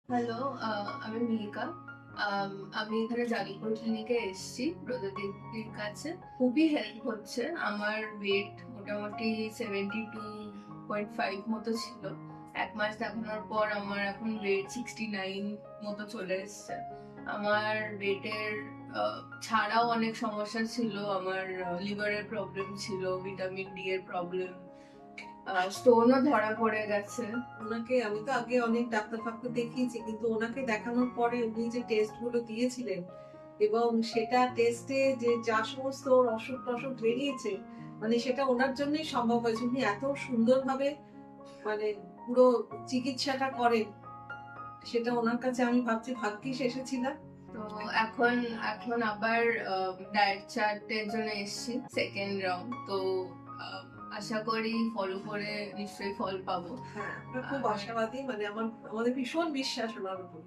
Hello, আমি মিহিকা। আম আমি এখানে জাগিপুর ক্লিনিকে এসেছি প্রদীপদির কাছে। খুবই হেল্প হচ্ছে। আমার ওয়েট মোটামুটি 72.5 মতো ছিল। ১ মাস দেখানোর পর আমার এখন ওয়েট 69 মতো চলে এসছে। আমার ওয়েটের আ ছাড়াও অনেক সমস্যা ছিল। আমার লিভারের প্রবলেম ছিল, ভিটামিন ডি এর প্রবলেম, স্টোনও ধরা পড়ে গেছে। আমি তো আগে অনেক ডাক্তার-ফাক্তার দেখিয়েছি। কিন্তু ওনাকে দেখানোর পরে উনি যে টেস্ট গুলো দিয়েছিলেন এবং সেটা টেস্টে যে যা সমস্ত ওর অসুখ-টসুখ বেরিয়েছে, মানে সেটা ওনার জন্যই সম্ভব হয়েছে। উনি এত সুন্দরভাবে মানে পুরো চিকিৎসাটা করেন, সেটা ওনার কাছে আমি ভাবছি ভাগ্যিস এসেছিলাম। তো এখন এখন আবার ডায়েট চার্টের জন্য এসেছি সেকেন্ড রাউন্ড। তো আম, আশা করি ফলো করে নিশ্চয়ই ফল পাবো। হ্যাঁ, আমরা খুব আর আশাবাদী। মানে আমাদের ভীষণ বিশ্বাস ওনার উপর।